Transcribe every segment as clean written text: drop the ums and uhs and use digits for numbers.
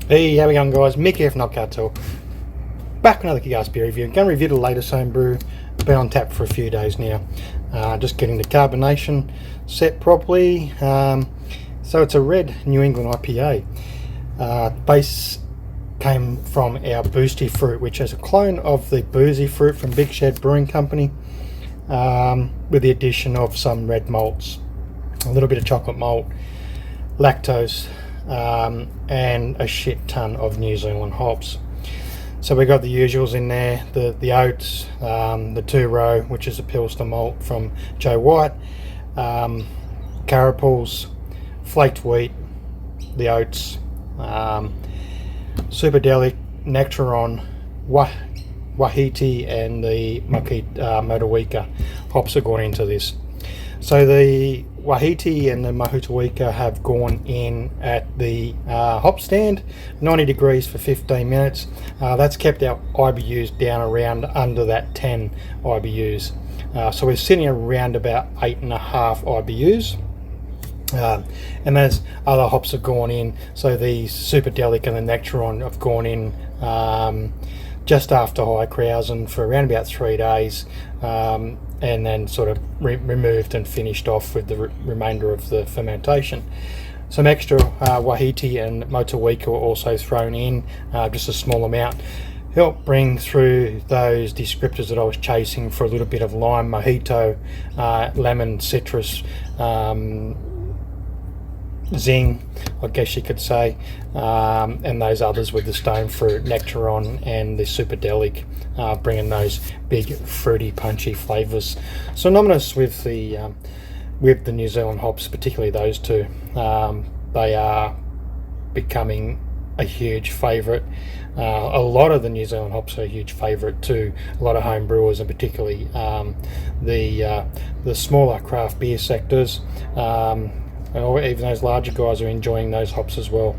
Hey, how we going, guys? Mick here from Not Cartel. Back with another Kick-Ass beer review. I'm going to review the latest home brew. Been on tap for a few days now. Just getting the carbonation set properly. So it's a red New England IPA. Base came from our Boosty fruit, which is a clone of the boozy fruit from Big Shed Brewing Company, with the addition of some red malts, a little bit of chocolate malt, lactose, and a shit ton of New Zealand hops. So we got the usuals in there, the oats, the 2-row, which is a Pilsner malt from Joe White, carapils, flaked wheat, the oats, Superdelic, Nectaron, Wahiti, and the Motueka hops are gone into this. So the Wahiti and the Motueka have gone in at the hop stand, 90 degrees for 15 minutes. That's kept our IBUs down around under that 10 IBUs. So we're sitting around about 8.5 IBUs. And as other hops have gone in, so the Superdelic and the Nectaron have gone in just after High-Krausen for around about 3 days, and then sort of removed and finished off with the remainder of the fermentation. Some extra Wahiti and Motueka were also thrown in, just a small amount. Help bring through those descriptors that I was chasing for a little bit of lime, mojito, lemon, citrus, zing, I guess you could say, and those others with the stone fruit, Nectaron, and the Superdelic, bringing those big fruity punchy flavours. Synonymous with the New Zealand hops, particularly those two. They are becoming a huge favourite. A lot of the New Zealand hops are a huge favourite to a lot of home brewers, and particularly the smaller craft beer sectors. And even those larger guys are enjoying those hops as well.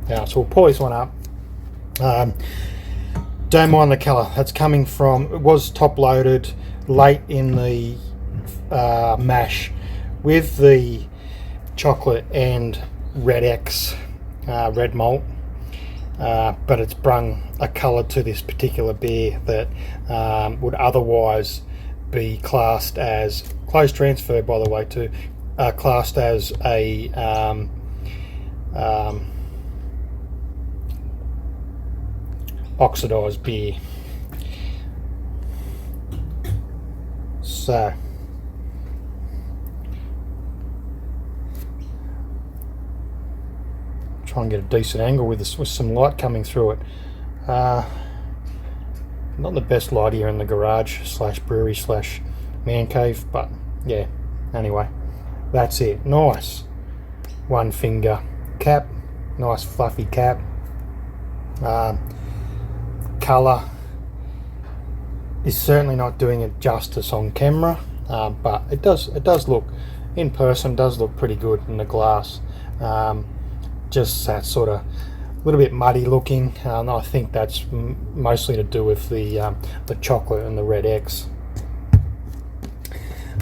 So we'll pull this one up. Don't mind the colour. That's coming from, it was top loaded late in the mash with the chocolate and red X, red malt. But it's brung a colour to this particular beer that would otherwise be classed as, close transfer by the way, to classed as a oxidized beer. So try and get a decent angle with this, with some light coming through it. Not the best light here in the garage slash brewery slash man cave, but yeah, anyway, that's it. Nice one finger cap, nice fluffy cap. Colour is certainly not doing it justice on camera, but it does look, in person, does look pretty good in the glass. Just that sort of little bit muddy looking. I think that's mostly to do with the chocolate and the red X.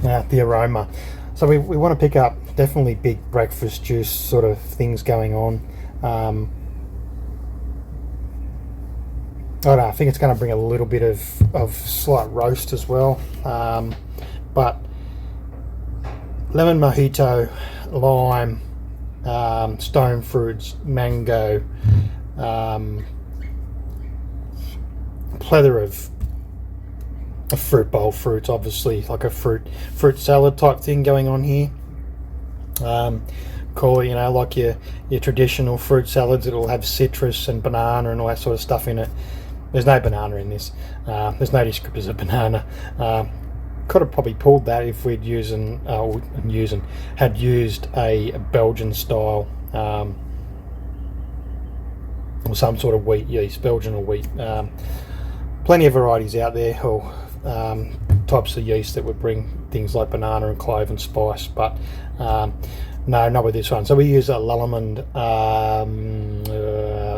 The aroma. So we want to pick up definitely big breakfast juice sort of things going on. I don't know, I think it's going to bring a little bit of slight roast as well. But lemon mojito, lime, stone fruits, mango, plethora of fruit bowl fruits, obviously like a fruit salad type thing going on here. Call it, you know, like your traditional fruit salads. It'll have citrus and banana and all that sort of stuff in it. There's no banana in this. There's no descriptors of banana. Could have probably pulled that if we'd had used a Belgian style or some sort of wheat yeast, Belgian or wheat. Plenty of varieties out there, or types of yeast that would bring things like banana and clove and spice, but no, not with this one. So we use a Lallemand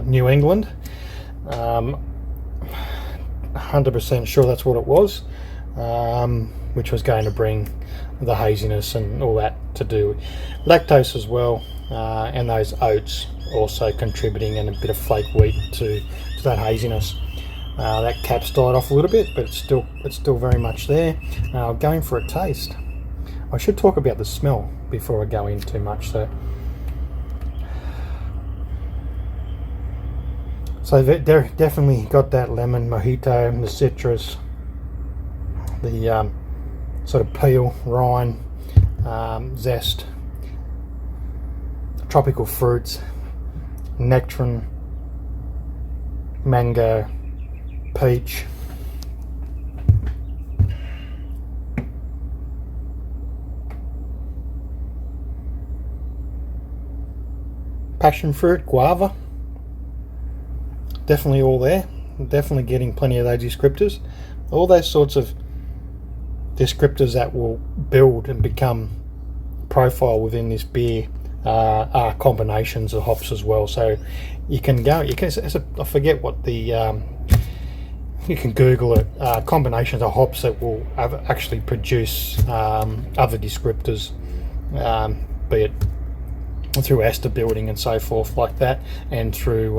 New England. 100% sure that's what it was, which was going to bring the haziness and all that to do. Lactose as well, and those oats also contributing, and a bit of flake wheat to that haziness. That cap's died off a little bit, but it's still very much there. Going for a taste. I should talk about the smell before I go in too much. So they're definitely got that lemon, mojito, the citrus, the sort of peel, rind, zest, tropical fruits, nectarine, mango, peach. Passion fruit, guava. Definitely all there. Definitely getting plenty of those descriptors. All those sorts of descriptors that will build and become profile within this beer are combinations of hops as well. So you can I forget what the you can Google it, combinations of hops that will actually produce other descriptors, be it through ester building and so forth like that, and through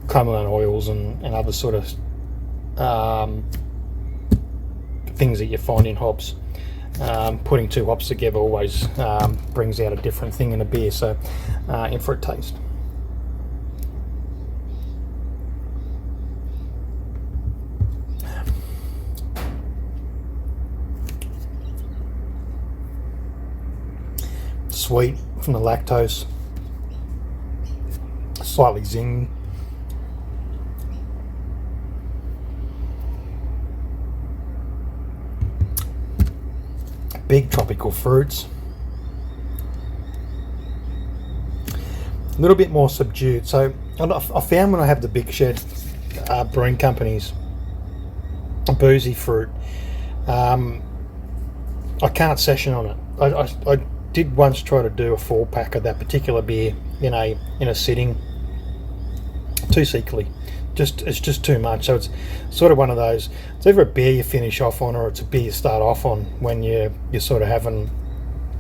cromolyn oils and other sort of things that you find in hops. Putting two hops together always brings out a different thing in a beer. So in for a taste. Sweet from the lactose, slightly zing. Big tropical fruits. A little bit more subdued. So I found when I have the big shed brewing companies, boozy fruit, I can't session on it. I did once try to do a 4-pack of that particular beer in a sitting, too secretly. It's just too much. So it's sort of one of those, it's either a beer you finish off on, or it's a beer you start off on when you're sort of having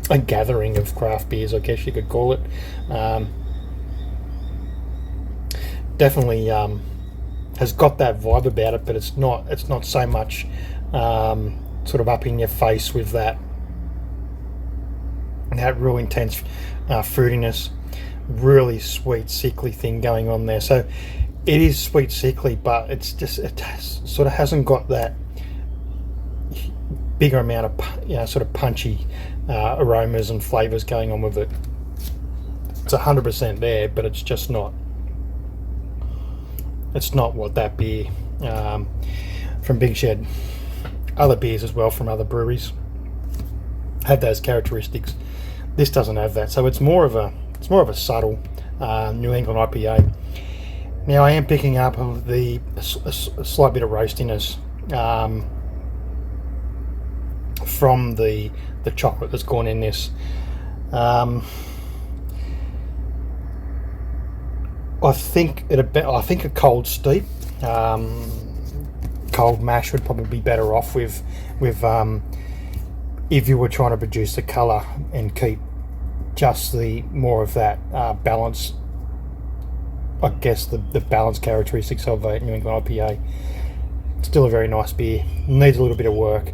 a gathering of craft beers, I guess you could call it. Definitely has got that vibe about it, but it's not so much sort of up in your face with that real intense fruitiness, really sweet sickly thing going on there. So it is sweet sickly, but it sort of hasn't got that bigger amount of sort of punchy aromas and flavors going on with it. It's 100% there, but it's just not. It's not what that beer from Big Shed, other beers as well from other breweries have those characteristics. This doesn't have that, so it's more of a subtle New England IPA. Now I am picking up a slight bit of roastiness from the chocolate that's gone in this. I think a cold steep, cold mash would probably be better off with if you were trying to produce the colour and keep just the more of that balance, I guess the balance characteristics of a New England IPA. Still a very nice beer, needs a little bit of work.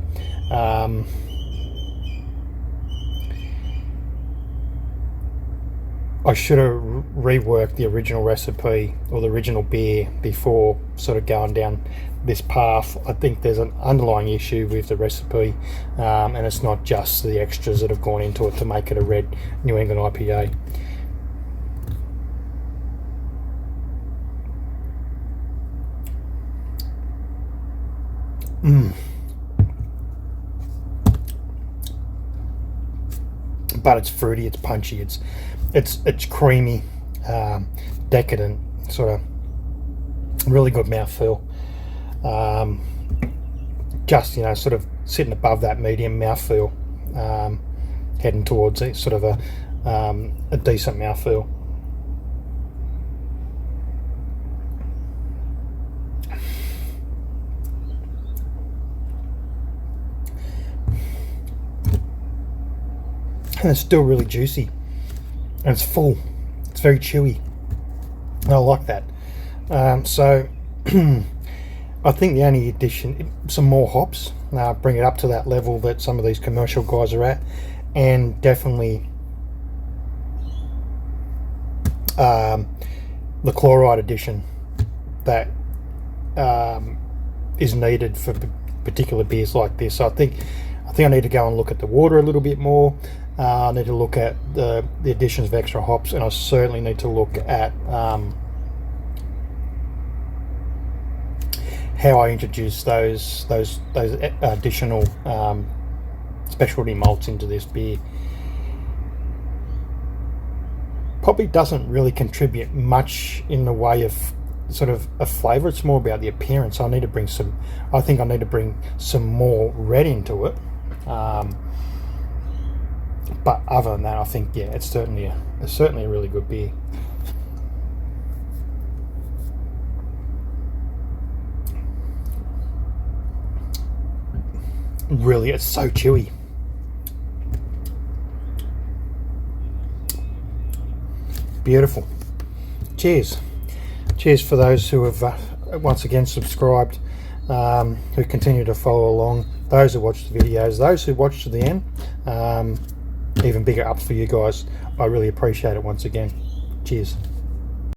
I should have reworked the original recipe or the original beer before sort of going down this path. I think there's an underlying issue with the recipe, and it's not just the extras that have gone into it to make it a red New England IPA. But it's fruity, it's punchy, it's creamy, decadent, sort of really good mouthfeel. Just sort of sitting above that medium mouthfeel, heading towards it, sort of a decent mouthfeel. And it's still really juicy. and it's full. It's very chewy. I like that. So I think the only addition, some more hops, bring it up to that level that some of these commercial guys are at, and definitely the chloride addition that is needed for particular beers like this. So I think I need to go and look at the water a little bit more. I need to look at the additions of extra hops, and I certainly need to look at how I introduce those additional specialty malts into this beer. Probably doesn't really contribute much in the way of sort of a flavour. It's more about the appearance. I need to bring some. I think I need to bring some more red into it. But other than that, I think it's certainly a really good beer. Really, it's so chewy. Beautiful. Cheers for those who have once again subscribed, who continue to follow along, those who watch the videos, those who watch to the end. Even bigger ups for you guys. I really appreciate it once again. Cheers.